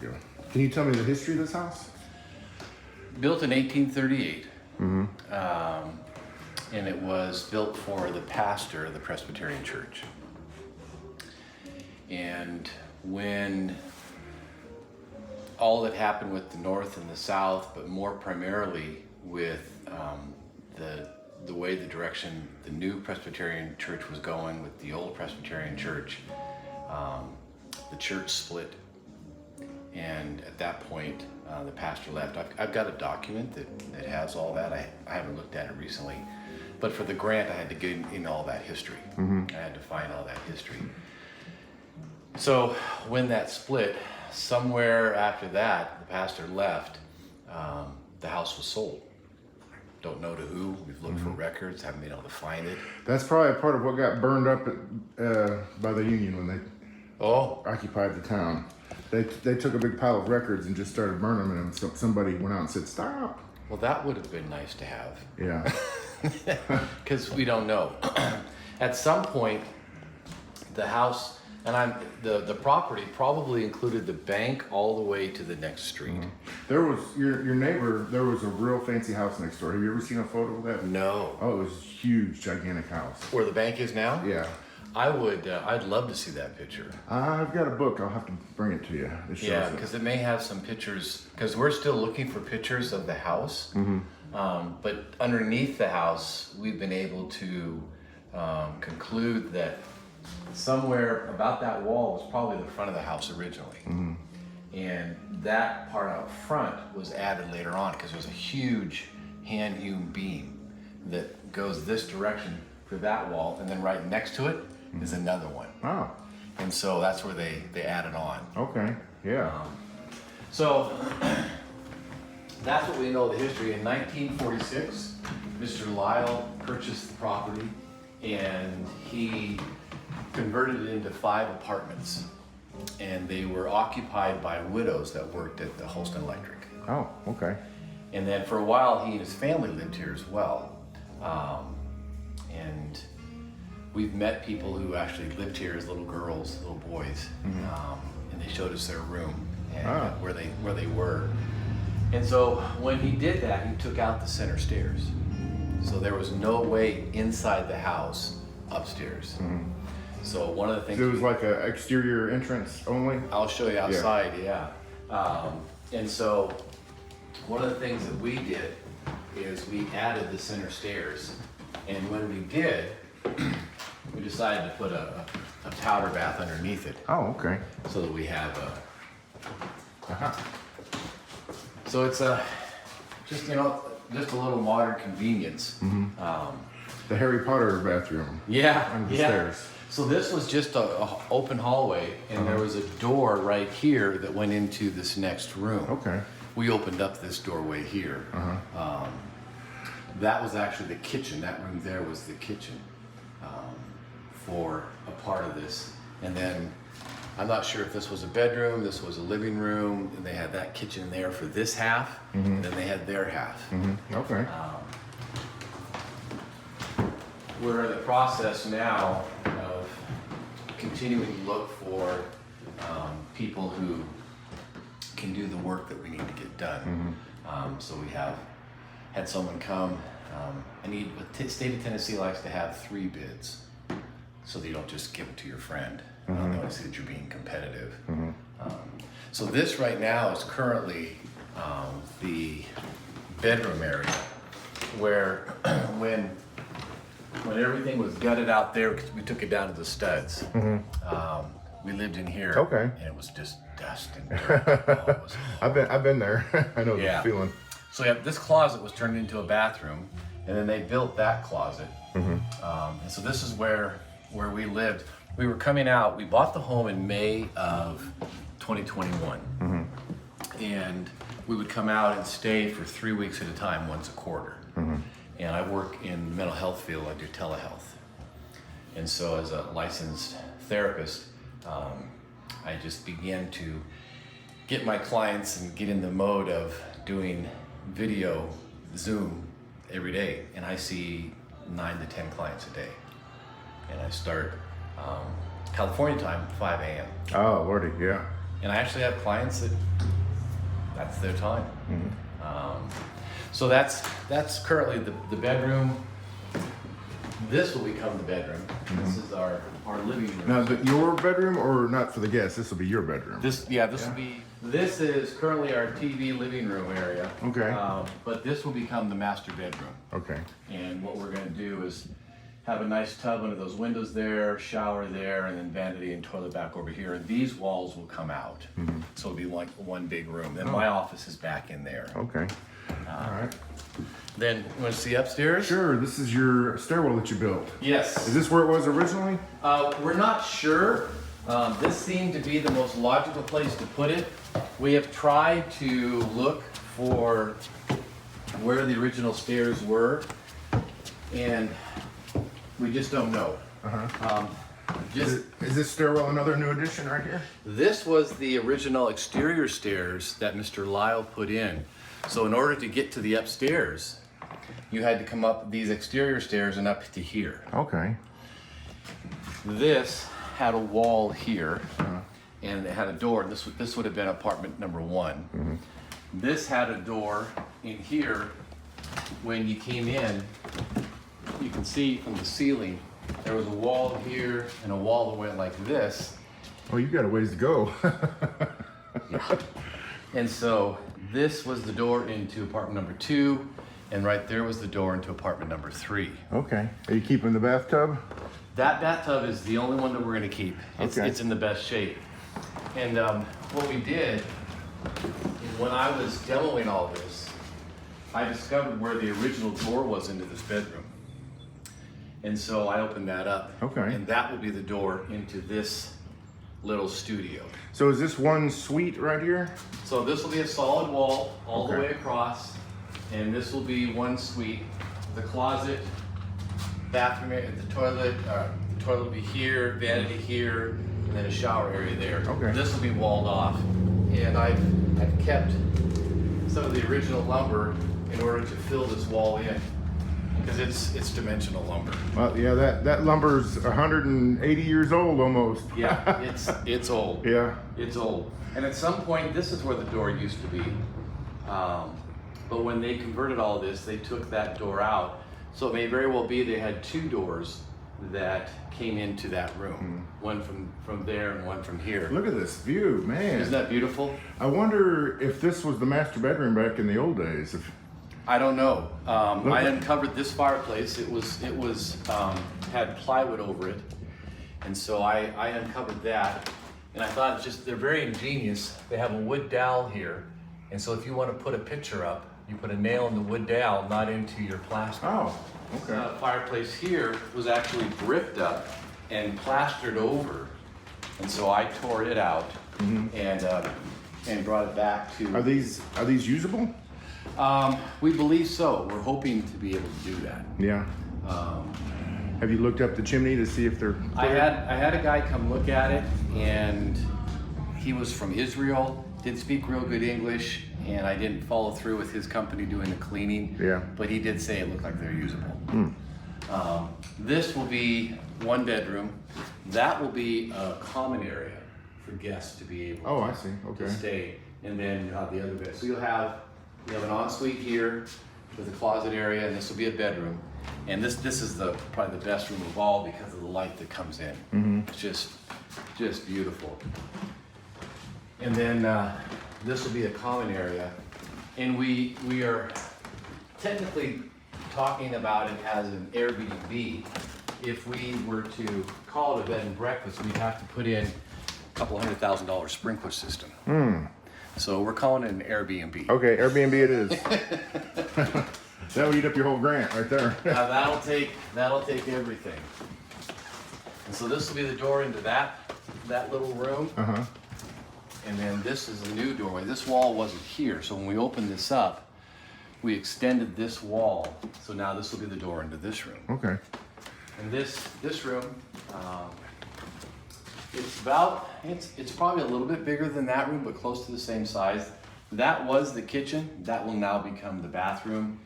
we go. Can you tell me the history of this house? Built in 1838. And it was built for the pastor of the Presbyterian Church. And when all that happened with the North and the South, but more primarily with the way the direction the new Presbyterian Church was going with the old Presbyterian Church, the church split. And at that point, the pastor left. I've got a document that has all that. I haven't looked at it recently. But for the grant, I had to get in all that history. I had to find all that history. So when that split, somewhere after that, the pastor left, the house was sold. Don't know to who. We've looked for records, haven't been able to find it. That's probably a part of what got burned up by the Union when they occupied the town. They took a big pile of records and just started burning them, and somebody went out and said, "Stop." Well, that would have been nice to have. Yeah. Because we don't know. At some point, the house and the property probably included the bank all the way to the next street. There was your neighbor. There was a real fancy house next door. Have you ever seen a photo of that? No. Oh, it was a huge, gigantic house. Where the bank is now? Yeah. I would. I'd love to see that picture. I've got a book. I'll have to bring it to you. It shows Yeah, because it may have some pictures. Because we're still looking for pictures of the house. But underneath the house, we've been able to conclude that somewhere about that wall was probably the front of the house originally. And that part out front was added later on because there's a huge hand-hewn beam that goes this direction for that wall, and then right next to it is another one. Oh. And so that's where they added on. Okay. Yeah. So that's what we know of the history. In 1946, Mr. Lyle purchased the property and he converted it into 5 apartments. And they were occupied by widows that worked at the Holston Electric. Oh, okay. And then for a while, he and his family lived here as well. And we've met people who actually lived here as little girls, little boys, and they showed us their room and where they were. And so when he did that, he took out the center stairs. So there was no way inside the house upstairs. So one of the things... So it was like an exterior entrance only? I'll show you outside, yeah. And so one of the things that we did is we added the center stairs. And when we did, we decided to put a powder bath underneath it. Oh, okay. So that we have so it's just a little modern convenience. The Harry Potter bathroom. Yeah, under the stairs. So this was just a open hallway, and there was a door right here that went into this next room. Okay. We opened up this doorway here. That was actually the kitchen. That room there was the kitchen for a part of this. And then I'm not sure if this was a bedroom, this was a living room, and they had that kitchen there for this half, and then they had their half. Okay. We're in the process now of continuing to look for people who can do the work that we need to get done. So we have had someone come. The state of Tennessee likes to have 3 bids, so that you don't just give it to your friend. They want to see that you're being competitive. So this right now is currently the bedroom area, where when everything was gutted out there, because we took it down to the studs. We lived in here, Okay. and it was just dust and dirt. It was I've been there. I know the feeling. So yeah, this closet was turned into a bathroom, and then they built that closet. And so this is where we lived. We were coming out. We bought the home in May of 2021, and we would come out and stay for 3 weeks at a time, once a quarter. And I work in the mental health field. I do telehealth, and so as a licensed therapist, I just began to get my clients and get in the mode of doing video Zoom every day, and I see 9 to 10 clients a day. And I start California time, 5 a.m. Oh, Lordy, yeah. And I actually have clients that's their time. So that's currently the bedroom. This will become the bedroom. This is our living room. Now, is it your bedroom or not for the guests? This will be your bedroom. This will be. This is currently our TV living room area. Okay. But this will become the master bedroom. Okay. And what we're going to do is have a nice tub under those windows there, shower there, and then vanity and toilet back over here. And these walls will come out. So it'll be like one big room. Then my office is back in there. Okay. All right. Then you want to see upstairs? Sure. This is your stairwell that you built. Yes. Is this where it was originally? We're not sure. This seemed to be the most logical place to put it. We have tried to look for where the original stairs were, and we just don't know. Is this stairwell another new addition right here? This was the original exterior stairs that Mr. Lyle put in. So in order to get to the upstairs, you had to come up these exterior stairs and up to here. Okay. This had a wall here, and it had a door. This would have been apartment number 1. This had a door in here. When you came in, you can see from the ceiling, there was a wall here and a wall that went like this. Oh, you got a ways to go. And so this was the door into apartment number 2, and right there was the door into apartment number 3. Okay. Are you keeping the bathtub? That bathtub is the only one that we're going to keep. Okay. It's in the best shape. And what we did is when I was demoing all this, I discovered where the original door was into this bedroom. And so I opened that up. Okay. And that will be the door into this little studio. So is this one suite right here? So this will be a solid wall all the Okay. way across. And this will be one suite. The closet, bathroom area, the toilet will be here, vanity here, and then a shower area there. Okay. This will be walled off. And I've kept some of the original lumber in order to fill this wall in, because it's dimensional lumber. Well, yeah, that lumber's 180 years old almost. Yeah, it's old. Yeah. It's old. And at some point, this is where the door used to be. But when they converted all of this, they took that door out. So it may very well be they had 2 doors that came into that room. One from there and one from here. Look at this view, man. Isn't that beautiful? I wonder if this was the master bedroom back in the old days. I don't know. I uncovered this fireplace. It was had plywood over it, and so I uncovered that. And I thought they're very ingenious. They have a wood dowel here, and so if you want to put a picture up, you put a nail in the wood dowel, not into your plaster. Oh, okay. The fireplace here was actually bricked up and plastered over, and so I tore it out and brought it back to. Are these usable? We believe so. We're hoping to be able to do that. Yeah. Have you looked up the chimney to see if they're clear? I had a guy come look at it, and he was from Israel, didn't speak real good English, and I didn't follow through with his company doing the cleaning. Yeah. But he did say it looked like they're usable. This will be 1 bedroom. That will be a common area for guests to be able Oh, I see. to Okay. stay. And then you have the other bed. So you have an ensuite here with a closet area, and this will be a bedroom. And this is probably the best room of all because of the light that comes in. It's just beautiful. And then this will be a common area, and we are technically talking about it as an Airbnb. If we were to call it a bed and breakfast, we'd have to put in a couple $100,000 sprinkler system. So we're calling it an Airbnb. Okay, Airbnb it is. That'll eat up your whole grant right there. That'll take everything. And so this will be the door into that little room. And then this is a new doorway. This wall wasn't here, so when we opened this up, we extended this wall. So now this will be the door into this room. Okay. And this room, it's probably a little bit bigger than that room, but close to the same size. That was the kitchen. That will now become the bathroom.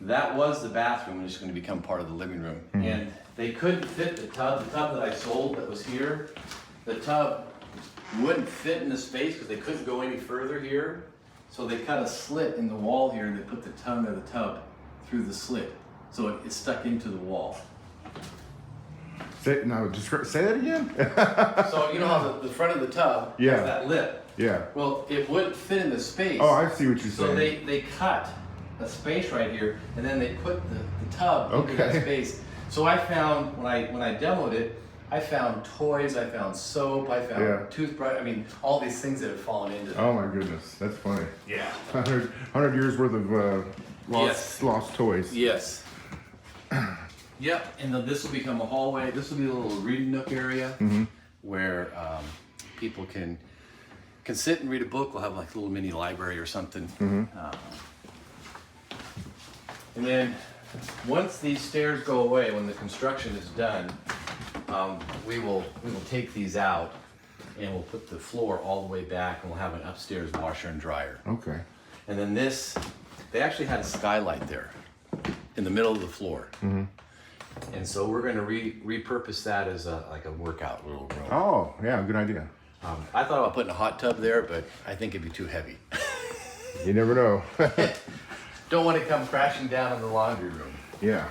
That was the bathroom, and it's going to become part of the living room. And they couldn't fit the tub. The tub that I sold that was here, the tub wouldn't fit in the space because they couldn't go any further here. So they cut a slit in the wall here and they put the tongue of the tub through the slit. So it's stuck into the wall. Say that again. So you know how the front of the tub has that lip? Yeah. Well, it wouldn't fit in the space. Oh, I see what you're saying. So they cut a space right here and then they put the tub into that space. So I found, when I demoed it, I found toys, I found soap, I found toothbrush, I mean, all these things that have fallen into them. Oh my goodness, that's funny. Yeah. 100 years worth of lost toys. Yes. Yep, and then this will become a hallway. This will be a little reading nook area where people can sit and read a book. We'll have like a little mini library or something. And then once these stairs go away, when the construction is done, we will take these out and we'll put the floor all the way back and we'll have an upstairs washer and dryer. Okay. And then this, they actually had a skylight there in the middle of the floor. And so we're going to repurpose that as like a workout little room. Oh, yeah, good idea. I thought about putting a hot tub there, but I think it'd be too heavy. You never know. Don't want to come crashing down in the laundry room. Yeah.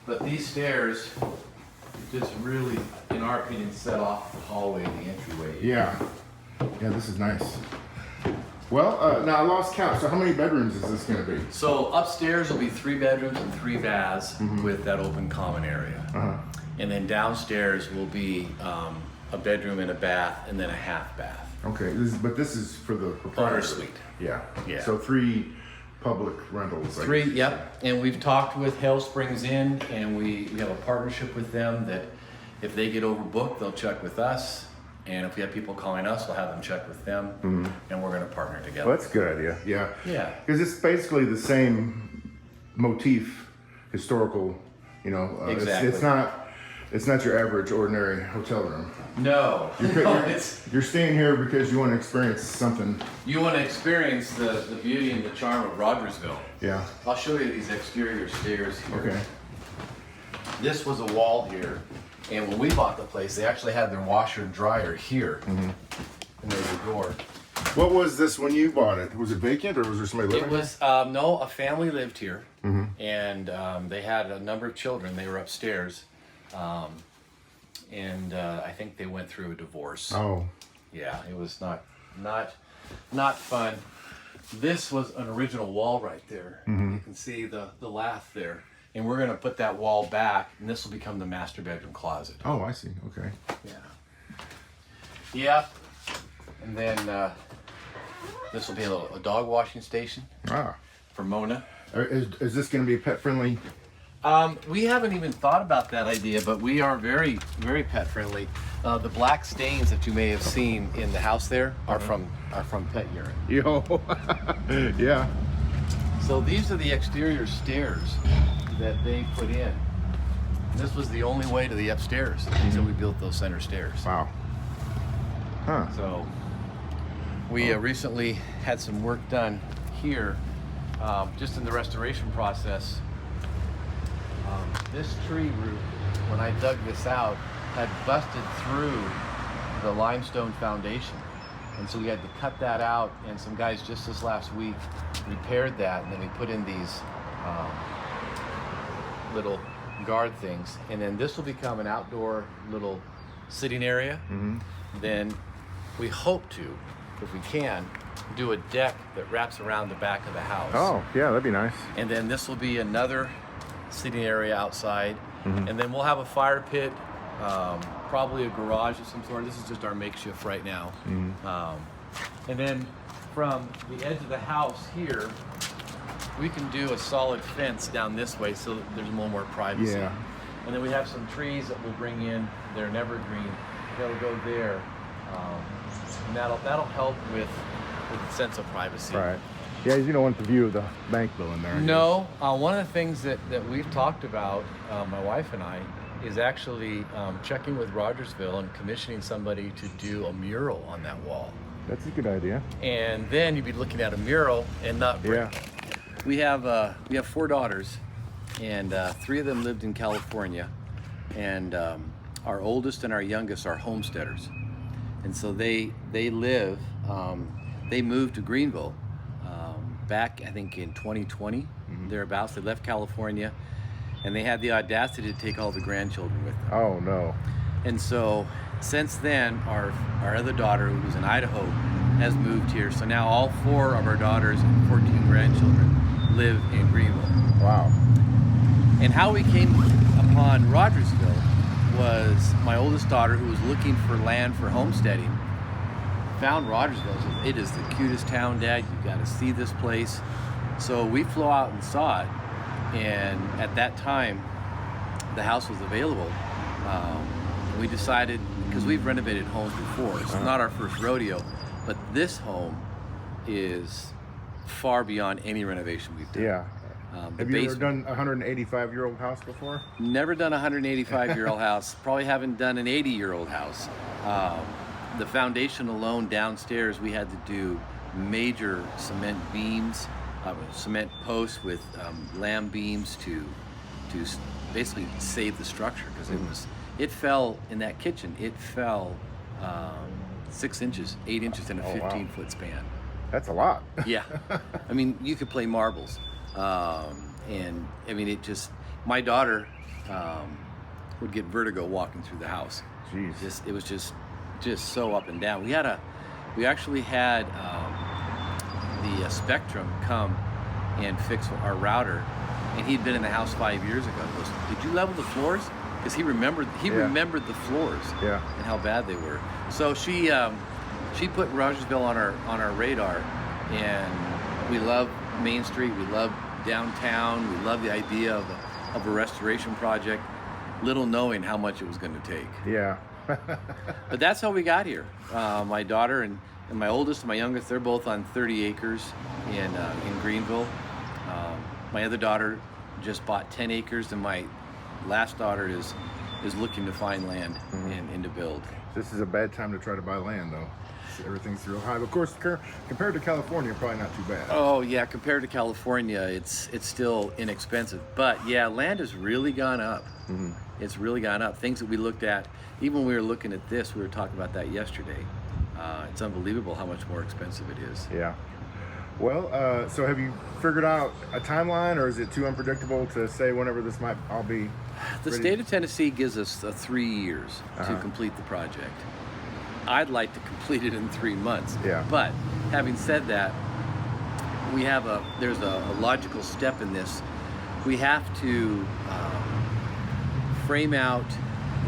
But these stairs just really, in our opinion, set off the hallway and the entryway. Yeah. Yeah, this is nice. Well, now I lost count. So how many bedrooms is this going to be? So upstairs will be 3 bedrooms and 3 baths with that open common area. And then downstairs will be a bedroom and a bath and then a half bath. Okay, but this is for the proprietor suite. Yeah. Yeah. So 3 public rentals. 3, yep. And we've talked with Hale Springs Inn, and we have a partnership with them that if they get overbooked, they'll check with us. And if we have people calling us, we'll have them check with them, and we're going to partner together. Well, that's a good idea. Yeah. Yeah. Because it's basically the same motif, historical. You know, exactly. It's not your average, ordinary hotel room. No. You're staying here because you want to experience something. You want to experience the beauty and the charm of Rogersville. Yeah. I'll show you these exterior stairs here. Okay. This was a wall here, and when we bought the place, they actually had their washer and dryer here. And there's a door. What was this when you bought it? Was it vacant or was there somebody living It was, no, a family lived here, and they had a number of children. They were upstairs. And I think they went through a divorce. Oh. Yeah, it was not fun. This was an original wall right there. You can see the lath there. And we're gonna put that wall back, and this will become the master bedroom closet. Oh, I see. Okay. Yeah. Yeah. And then this will be a dog washing station for Mona. Is this going to be pet friendly? We haven't even thought about that idea, but we are very, very pet friendly. The black stains that you may have seen in the house there are from pet urine. Yo, yeah. So these are the exterior stairs that they put in. This was the only way to the upstairs until we built those center stairs. Wow. Huh. So we recently had some work done here, just in the restoration process. This tree root, when I dug this out, had busted through the limestone foundation. And so we had to cut that out, and some guys just this last week repaired that, and then we put in these little guard things. And then this will become an outdoor little sitting area. Then we hope to, if we can, do a deck that wraps around the back of the house. Oh, yeah, that'd be nice. And then this will be another sitting area outside. And then we'll have a fire pit, probably a garage of some sort. This is just our makeshift right now. And then from the edge of the house here, we can do a solid fence down this way so that there's a little more privacy. Yeah. And then we have some trees that we'll bring in. They're an evergreen. They'll go there. And that'll help with the sense of privacy. Right. Yeah, you don't want the view of the bank building there. No, one of the things that we've talked about, my wife and I, is actually checking with Rogersville and commissioning somebody to do a mural on that wall. That's a good idea. And then you'd be looking at a mural and not brick. Yeah. We have 4 daughters, and 3 of them lived in California, and our oldest and our youngest are homesteaders, and so they live. They moved to Greenville back, I think, in 2020, thereabouts. They left California, and they had the audacity to take all the grandchildren with them. Oh no. And so since then, our other daughter, who was in Idaho, has moved here. So now all 4 of our daughters and 14 grandchildren live in Greenville. Wow. And how we came upon Rogersville was my oldest daughter, who was looking for land for homesteading, found Rogersville. Said, "It is the cutest town, Dad. You've got to see this place." So we flew out and saw it. And at that time, the house was available. We decided, because we've renovated homes before, it's not our first rodeo, but this home is far beyond any renovation we've done. Yeah. Have you ever done a 185-year-old house before? Never done a 185-year-old house. Probably haven't done an 80-year-old house. The foundation alone downstairs, we had to do major cement beams, cement posts with lamb beams to basically save the structure, because it fell in that kitchen. It fell 6 inches, 8 inches in a 15-foot span. That's a lot. Yeah, I mean, you could play marbles. And I mean, my daughter would get vertigo walking through the house. Jeez. It was just so up and down. We actually had the Spectrum come and fix our router, and he'd been in the house 5 years ago. He goes, "Did you level the floors?" Because he remembered the floors and how bad they were. So she put Rogersville on our radar, and we love Main Street, we love downtown, we love the idea of a restoration project, little knowing how much it was going to take. Yeah. But that's how we got here. My daughter and my oldest and my youngest, they're both on 30 acres in Greenville. My other daughter just bought 10 acres, and my last daughter is looking to find land and to build. This is a bad time to try to buy land, though. Everything's real high. Of course, compared to California, probably not too bad. Oh yeah, compared to California, it's still inexpensive. But yeah, land has really gone up. It's really gone up. Things that we looked at, even when we were looking at this, we were talking about that yesterday. It's unbelievable how much more expensive it is. Yeah. Well, so have you figured out a timeline, or is it too unpredictable to say whenever this might all be The ready? state of Tennessee gives us 3 years to complete the project. I'd like to complete it in 3 months. Yeah. But having said that, there's a logical step in this. We have to frame out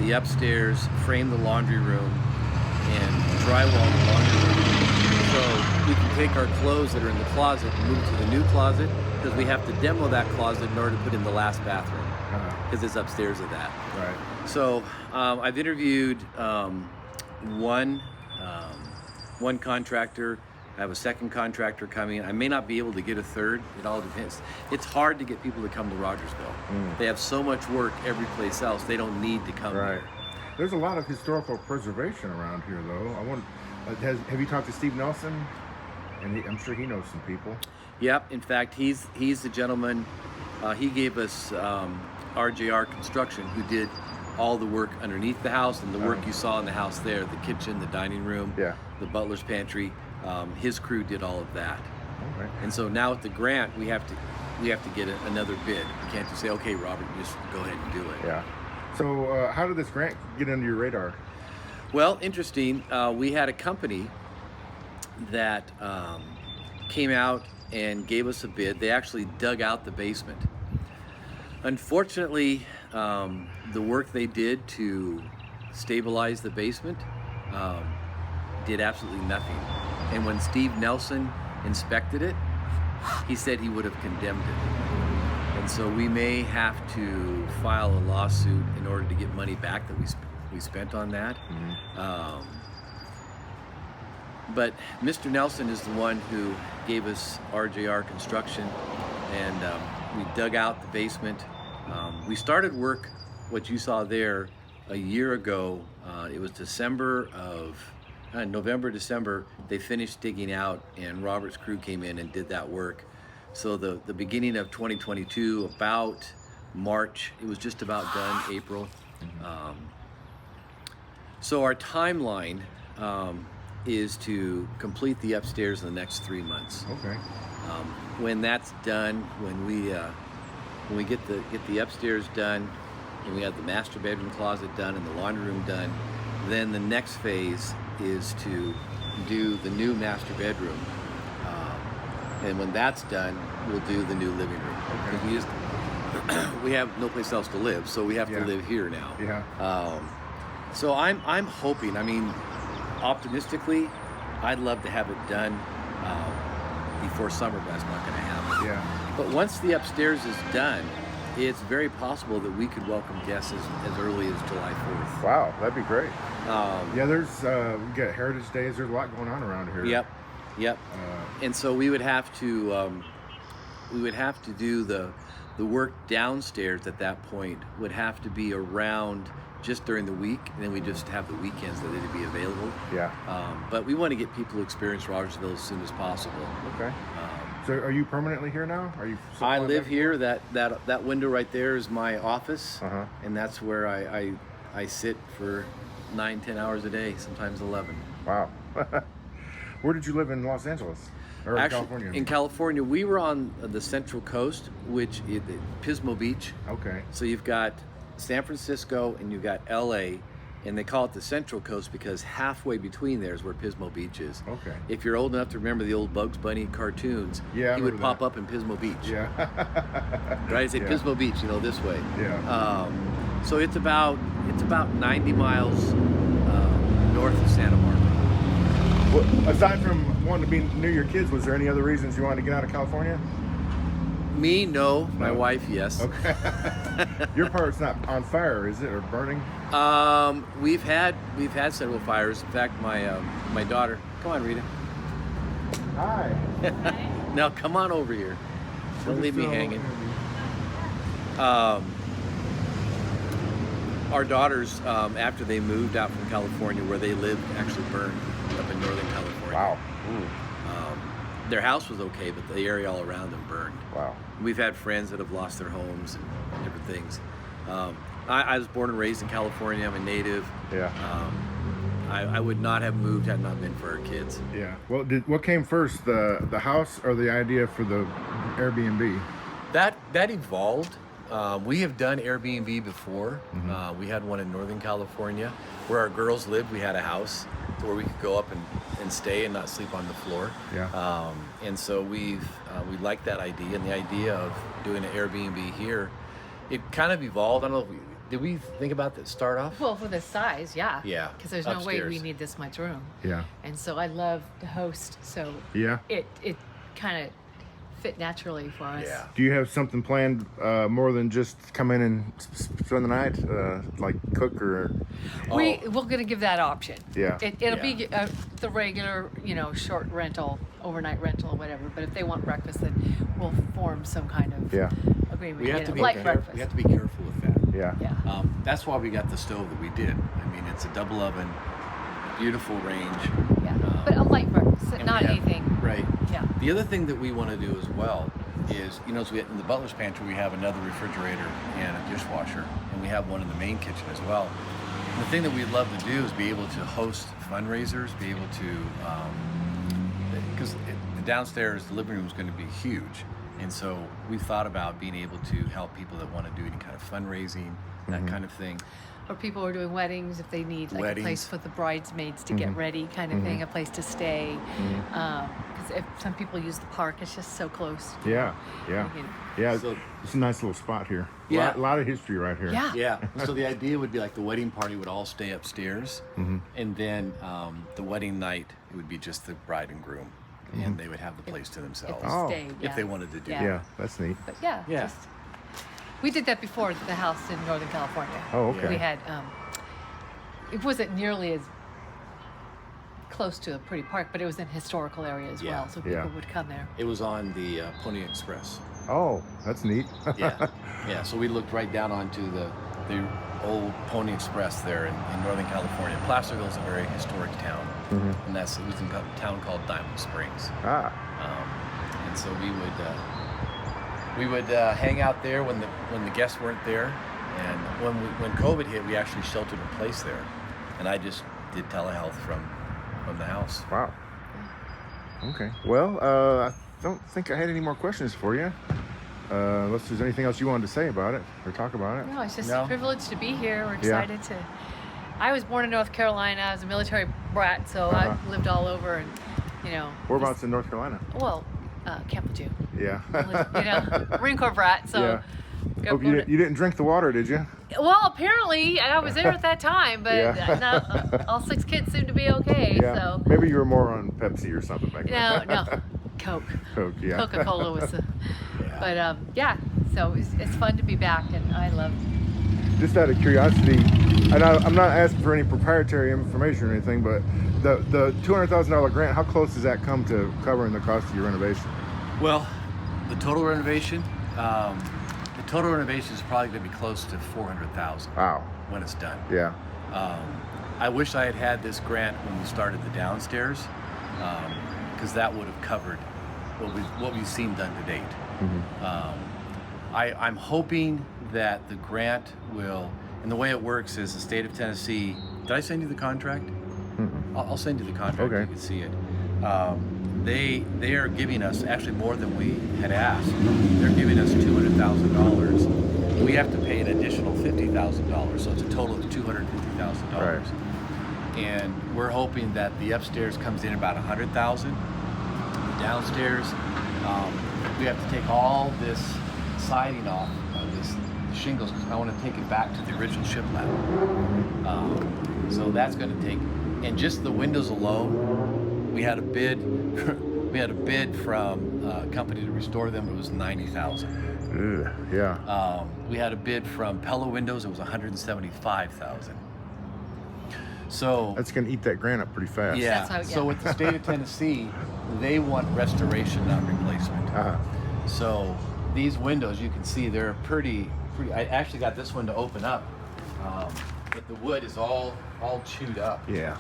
the upstairs, frame the laundry room, and drywall the laundry room. So we can take our clothes that are in the closet and move to the new closet, because we have to demo that closet in order to put in the last bathroom, because it's upstairs of that. Right. So I've interviewed one contractor. I have a second contractor coming. I may not be able to get a third. It all depends. It's hard to get people to come to Rogersville. They have so much work every place else. They don't need to come Right. here. There's a lot of historical preservation around here, though. Have you talked to Steve Nelson? And I'm sure he knows some people. Yep. In fact, he's the gentleman. He gave us RJR Construction, who did all the work underneath the house, and the work you saw in the house there, the kitchen, the dining room, the butler's pantry. His crew did all of that. Okay. And so now with the grant, we have to get another bid. We can't just say, "Okay, Robert, just go ahead and do it." Yeah. So how did this grant get under your radar? Well, interesting. We had a company that came out and gave us a bid. They actually dug out the basement. Unfortunately, the work they did to stabilize the basement did absolutely nothing. And when Steve Nelson inspected it, he said he would have condemned it. And so we may have to file a lawsuit in order to get money back that we spent on that. But Mr. Nelson is the one who gave us RJR Construction, and we dug out the basement. We started work, what you saw there, a year ago. It was November, December. They finished digging out, and Robert's crew came in and did that work. So the beginning of 2022, about March, it was just about done, April. So our timeline is to complete the upstairs in the next 3 months. Okay. When that's done, when we get the upstairs done, and we have the master bedroom closet done and the laundry room done, then the next phase is to do the new master bedroom. And when that's done, we'll do the new living room. Okay. We have no place else to live, so we have to live here now. Yeah. So I'm hoping. I mean, optimistically, I'd love to have it done before summer, but that's not going to happen. Yeah. But once the upstairs is done, it's very possible that we could welcome guests as early as July 4th. Wow, that'd be great. Yeah, there's we got Heritage Days. There's a lot going on around here. Yep. And so we would have to do the work downstairs at that point would have to be around just during the week, and then we just have the weekends that it'd be available. Yeah. But we want to get people to experience Rogersville as soon as possible. Okay. So are you permanently here now? Are you? I live here. That window right there is my office, and that's where I sit for 9-10 hours a day, sometimes 11. Wow. Where did you live in Los Angeles? Or Actually, California? in California, we were on the Central Coast, which is Pismo Beach. Okay. So you've got San Francisco and you've got LA, and they call it the Central Coast because halfway between there is where Pismo Beach is. Okay. If you're old enough to remember the old Bugs Bunny cartoons, Yeah, he would pop up in Pismo Beach. Yeah. Right? I'd say Pismo Beach, this way. Yeah. So it's about 90 miles north of Santa Barbara. Well, aside from wanting to be near your kids, was there any other reasons you wanted to get out of California? Me, no. My wife, yes. Okay. Your part's not on fire, is it, or burning? We've had several fires. In fact, my daughter. Come on, Rita. Hi. Now come on over here. Don't leave me hanging. Our daughters, after they moved out from California, where they lived, actually burned up in Northern California. Wow. Their house was okay, but the area all around them burned. Wow. We've had friends that have lost their homes and different things. I was born and raised in California. I'm a native. Yeah. I would not have moved had it not been for our kids. Yeah. Well, what came first, the house or the idea for the Airbnb? That evolved. We have done Airbnb before. We had one in Northern California where our girls lived. We had a house where we could go up and stay and not sleep on the floor. Yeah. And so we liked that idea, and the idea of doing an Airbnb here, it kind of evolved. I don't know did we think about that start off? Well, for the size, yeah. Yeah. Because there's no way Upstairs. we need this much room. Yeah. And so I love to host, so Yeah. it kind of fit naturally for us. Yeah. Do you have something planned more than just come in and spend the night, like cook or? We're going to give that option. Yeah. It'll be the regular, short rental, overnight rental, or whatever. But if they want breakfast, then we'll form some kind of agreement. We have to be light careful. breakfast. We have to be careful with that. Yeah. Yeah. That's why we got the stove that we did. I mean, it's a double oven, beautiful range. Yeah. But a light breakfast, And not we have- anything. Right. Yeah. The other thing that we want to do as well is, as we in the butler's pantry, we have another refrigerator and a dishwasher, and we have one in the main kitchen as well. And the thing that we'd love to do is be able to host fundraisers, be able to, because the downstairs, the living room is going to be huge. And so we thought about being able to help people that want to do any kind of fundraising, that kind of thing. Or people who are doing weddings, if they need like a Weddings. place for the bridesmaids to get ready, kind of thing, a place to stay. Because if some people use the park, it's just so close. Yeah. Yeah. You can- Yeah. So- It's a nice little spot here. Yeah. A lot of history right here. Yeah. Yeah. So the idea would be like the wedding party would all stay upstairs, and then the wedding night it would be just the bride and groom, and they would have the place to If themselves they Oh. stay, if they wanted to do Yeah. that. Yeah. That's neat. But yeah. Yeah. We did that before at the house in Northern California. Oh, okay. We had, it wasn't nearly as close to a pretty park, but it was in historical area as Yeah. well, so people Yeah. would come there. It was on the Pony Express. Oh, that's neat. Yeah. Yeah. So we looked right down onto the old Pony Express there in Northern California. Placerville is a very historic town, and it was in a town called Diamond Springs. Ah. And so we would hang out there when the guests weren't there, and when COVID hit, we actually sheltered in place there. and I just did telehealth from the house. Wow. Okay. Well, I don't think I had any more questions for you. Unless there's anything else you wanted to say about it or talk about it. No, it's just No. a privilege to be here. We're excited to. I was born in North Carolina. I was a military brat, so I lived all over, and Whereabouts in North Carolina? Well, Camp Lejeune. Yeah. Marine Corps brat. So. Yeah. Oh, you didn't drink the water, did you? Well, apparently I was there at that time, but all 6 kids seemed to be okay. Yeah. So Maybe you were more on Pepsi or something back then. no, Coke. Coke, yeah. Coca-Cola was the. But so it's fun to be back, and I love. Just out of curiosity, and I'm not asking for any proprietary information or anything, but the $200,000 grant, how close does that come to covering the cost of your renovation? Well, the total renovation is probably going to be close to $400,000. Wow. When it's done. Yeah. I wish I had this grant when we started the downstairs, because that would have covered what we've seen done to date. I'm hoping that the grant will, and the way it works is the state of Tennessee. Did I send you the contract? I'll send you the contract. Okay. You can see it. They are giving us actually more than we had asked. They're giving us $200,000. We have to pay an additional $50,000, so it's a total of $250,000. Right. And we're hoping that the upstairs comes in about $100,000. The downstairs, we have to take all this siding off of this shingles because I want to take it back to the original shiplap. So that's going to take, and just the windows alone, we had a bid. We had a bid from a company to restore them. It was $90,000. Yeah. We had a bid from Pella Windows. It was $175,000. So That's going to eat that grant up pretty fast. yeah. So with the state of Tennessee, they want restoration, not replacement. So these windows, you can see they're pretty. I actually got this one to open up, but the wood is all chewed up. Yeah.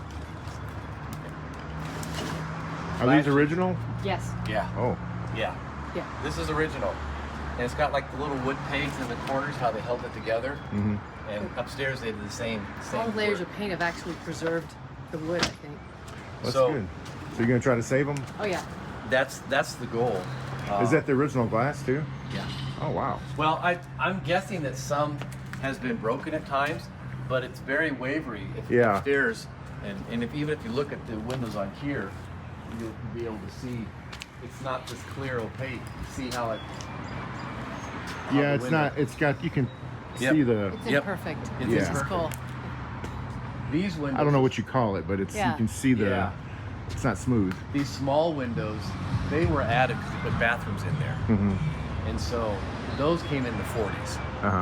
Are these original? Yes. Yeah. Oh. Yeah. Yeah. This is original. And it's got like the little wood pegs in the corners, how they held it together. And upstairs they did the same All layers wood. of paint have actually preserved the wood, I think. That's So- good. So you're going to try to save them? Oh yeah. That's the goal. Is that the original glass too? Yeah. Oh, wow. Well, I'm guessing that some has been broken at times, but it's very wavery upstairs. And even if you look at the windows on here, you'll be able to see it's not this clear opaque. See how it. Yeah, it's not. It's got. You can see the. It's imperfect. It's This is imperfect. cool. These windows. I don't know what you call it, but it's. You can see the. Yeah. It's not smooth. These small windows, they were added because they put bathrooms in there, and so those came in the 40s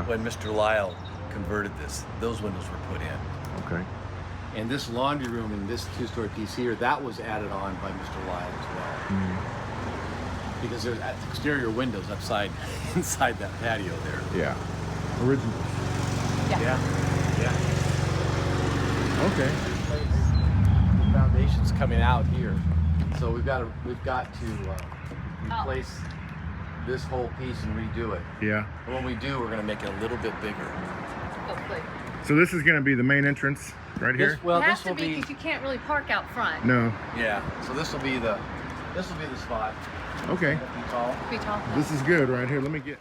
when Mr. Lyle converted this. Those windows were put in. Okay. And this laundry room and this 2-story piece here, that was added on by Mr. Lyle as well. Because there's exterior windows inside that patio there. Yeah. Original. Yeah. Yeah. Okay. The foundation's coming out here, so we've got to replace this whole piece and redo it. Yeah. And when we do, we're going to make it a little bit bigger. Hopefully. So this is going to be the main entrance right here? Well, it has this to will be be. because you can't really park out front. No. Yeah. So this will be the spot. Okay. Be tall. Be tall. This is good right here. Let me get.